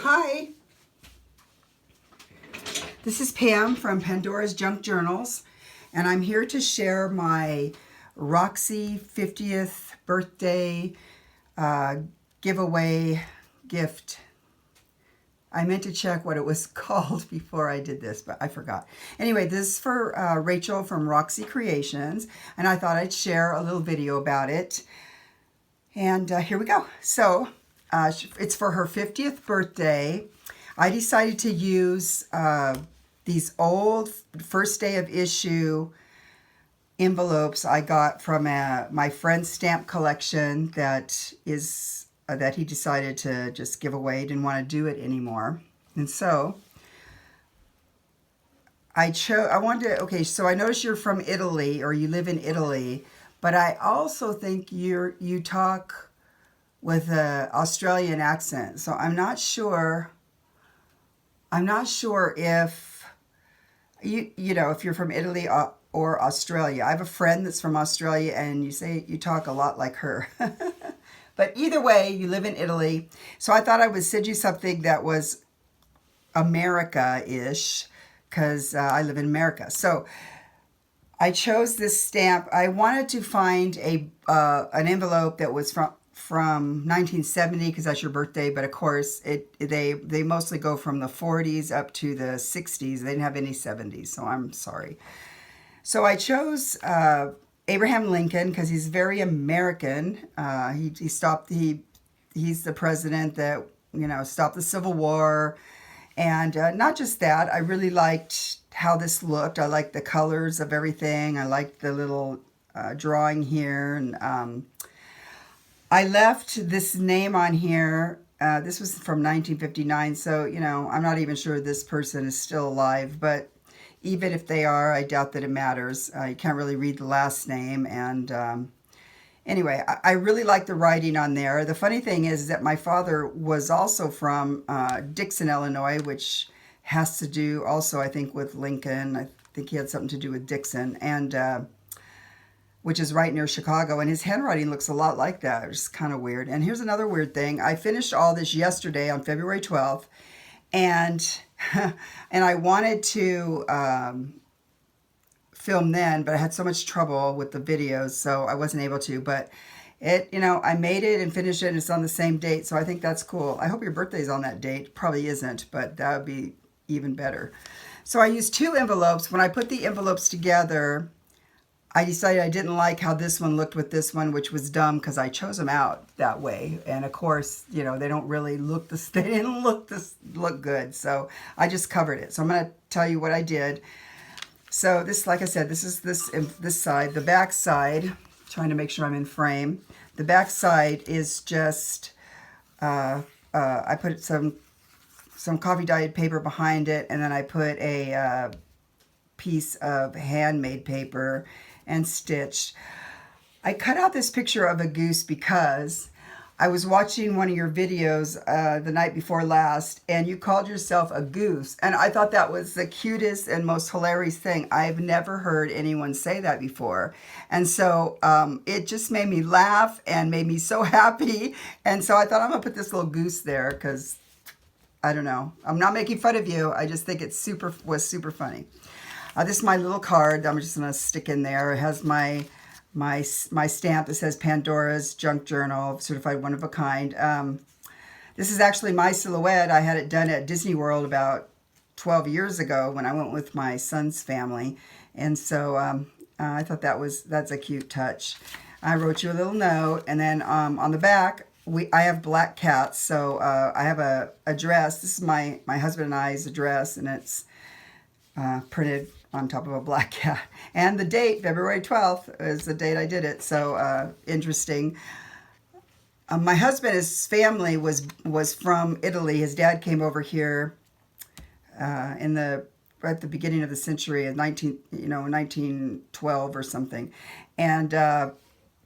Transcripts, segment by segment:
Hi, this is Pam from Pandora's Junk Journals, and I'm here to share my Roxy 50th birthday giveaway gift. I meant to check what it was called before I did this, but I forgot. Anyway, this is for Rachel from Roxy Creations, and I thought I'd share a little video about it. And here we go. So it's for her 50th birthday. I decided to use these old first day of issue envelopes I got from my friend's stamp collection that he decided to just give away. Didn't want to do it anymore. And so I wanted to, okay, so I noticed you're from Italy, or you live in Italy, but I also think you talk with an Australian accent. So I'm not sure if if you're from Italy or Australia. I have a friend that's from Australia, and you say you talk a lot like her. But either way, you live in Italy. So I thought I would send you something that was America-ish, because I live in America. So I chose this stamp. I wanted to find an envelope that was from 1970, because that's your birthday, but of course they mostly go from the 40s up to the 60s. They didn't have any 70s, so I'm sorry. So I chose Abraham Lincoln because he's very American. He's the president that stopped the Civil War, and not just that. I really liked how this looked. I liked the colors of everything. I liked the little drawing here, and I left this name on here. This was from 1959, so I'm not even sure this person is still alive, but even if they are, I doubt that it matters. You can't really read the last name, and anyway, I really like the writing on there. The funny thing is that my father was also from Dixon, Illinois, which has to do also, I think, with Lincoln. I think he had something to do with Dixon, and which is right near Chicago, and his handwriting looks a lot like that. It's kind of weird. And here's another weird thing. I finished all this yesterday on February 12th, and and I wanted to film then, but I had so much trouble with the videos, so I wasn't able to. But I made it and finished it, and it's on the same date, so I think that's cool. I hope your birthday's on that date. Probably isn't, but that would be even better. So I used two envelopes. When I put the envelopes together, I decided I didn't like how this one looked with this one, which was dumb because I chose them out that way. And of course, they don't really look they didn't look good. So I just covered it. So I'm going to tell you what I did. So this, like I said, this is this side. The back side, trying to make sure I'm in frame. The back side is just, I put some coffee dyed paper behind it, and then I put a piece of handmade paper and stitched. I cut out this picture of a goose because I was watching one of your videos the night before last, and you called yourself a goose, and I thought that was the cutest and most hilarious thing. I've never heard anyone say that before, and so it just made me laugh and made me so happy. And so I thought, I'm gonna put this little goose there because I don't know, I'm not making fun of you. I just think it was super funny. This is my little card. I'm just going to stick in there. It has my stamp that says Pandora's Junk Journal, certified one of a kind. This is actually my silhouette. I had it done at Disney World about 12 years ago when I went with my son's family. And so I thought that's a cute touch. I wrote you a little note, and then on the back, I have black cats, so I have a address. This is my husband and I's address, and it's printed on top of a black cat. And the date, February 12th, is the date I did it, so interesting. My husband, his family was from Italy. His dad came over here right at the beginning of the century, in 1912 or something, and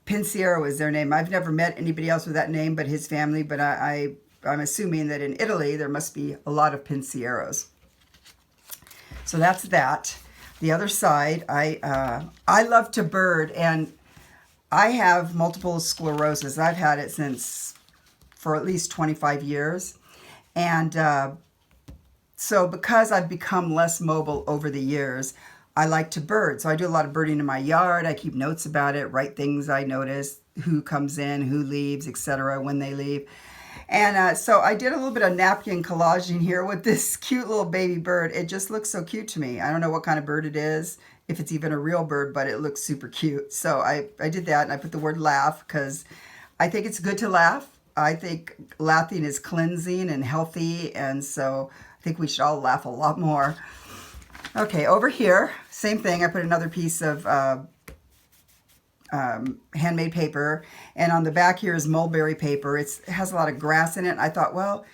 Pensiero is their name. I've never met anybody else with that name but his family, but I'm assuming that in Italy there must be a lot of Pensieros. So that's that. The other side, I love to bird, and I have multiple sclerosis. I've had it for at least 25 years. And so because I've become less mobile over the years, I like to bird. So I do a lot of birding in my yard. I keep notes about it, write things I notice, who comes in, who leaves, etc., when they leave. And so I did a little bit of napkin collaging here with this cute little baby bird. It just looks so cute to me. I don't know what kind of bird it is, if it's even a real bird, but it looks super cute. So I did that, and I put the word laugh because I think it's good to laugh. I think laughing is cleansing and healthy, and so I think we should all laugh a lot more. Okay, over here, same thing. I put another piece of handmade paper, and on the back here is mulberry paper. It has a lot of grass in it. I thought, well,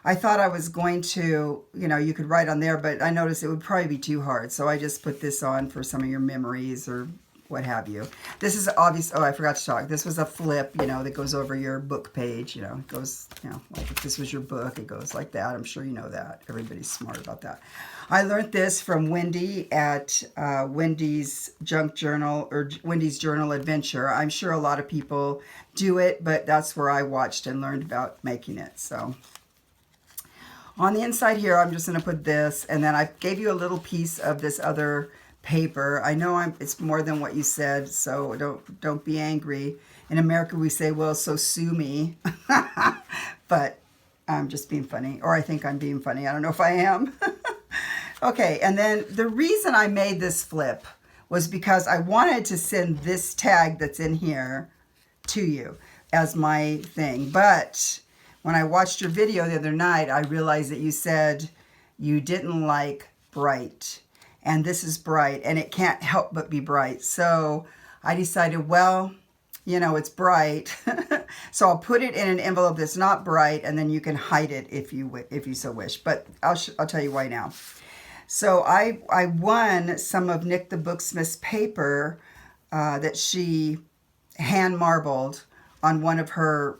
I thought I was going to, you could write on there, but I noticed it would probably be too hard. So I just put this on for some of your memories or what have you. This is obvious. Oh, I forgot to talk. This was a flip, that goes over your book page. It goes, like if this was your book, it goes like that. I'm sure you know that. Everybody's smart about that. I learned this from Wendy at Wendy's Junk Journal or Wendy's Journal Adventure. I'm sure a lot of people do it, but that's where I watched and learned about making it. So on the inside here, I'm just going to put this, and then I gave you a little piece of this other paper. I know it's more than what you said, so don't be angry. In America, we say, well, so sue me. But I'm just being funny, or I think I'm being funny. I don't know if I am. Okay, and then the reason I made this flip was because I wanted to send this tag that's in here to you as my thing. But when I watched your video the other night, I realized that you said you didn't like bright. And this is bright, and it can't help but be bright. So I decided, well, it's bright. So I'll put it in an envelope that's not bright, and then you can hide it if you so wish. But I'll tell you why now. So I won some of Nick the Booksmith's paper that she hand marbled on one of her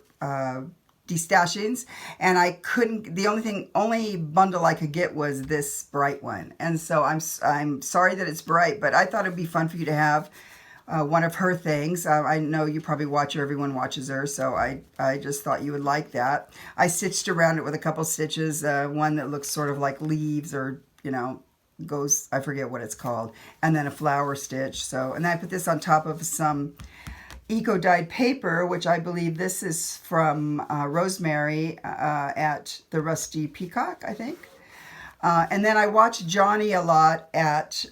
destashings, and I couldn't. The only bundle I could get was this bright one, and so I'm sorry that it's bright, but I thought it'd be fun for you to have one of her things. I know you probably watch her. Everyone watches her, so I just thought you would like that. I stitched around it with a couple stitches, one that looks sort of like leaves or goes, I forget what it's called, and then a flower stitch. So, and then I put this on top of some eco-dyed paper, which I believe this is from Rosemary at the Rusty Peacock, I think. And then I watch Johnny a lot at,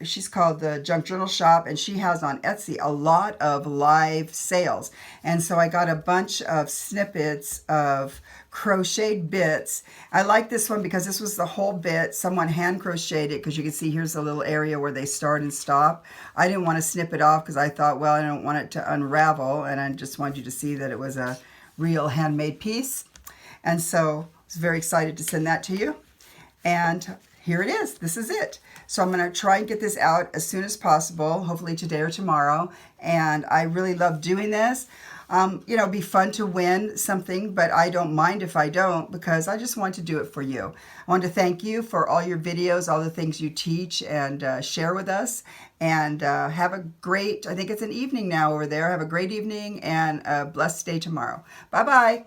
she's called the Junk Journal Shop, and she has on Etsy a lot of live sales. And so I got a bunch of snippets of crocheted bits. I like this one because this was the whole bit. Someone hand crocheted it, because you can see here's a little area where they start and stop. I didn't want to snip it off because I thought, well, I don't want it to unravel, and I just wanted you to see that it was a real handmade piece. And so I was very excited to send that to you. And here it is. This is it. So I'm going to try and get this out as soon as possible, hopefully today or tomorrow. And I really love doing this. It'd be fun to win something, but I don't mind if I don't, because I just want to do it for you. I want to thank you for all your videos, all the things you teach and share with us. And have a great, I think it's an evening now over there. Have a great evening and a blessed day tomorrow. Bye-bye.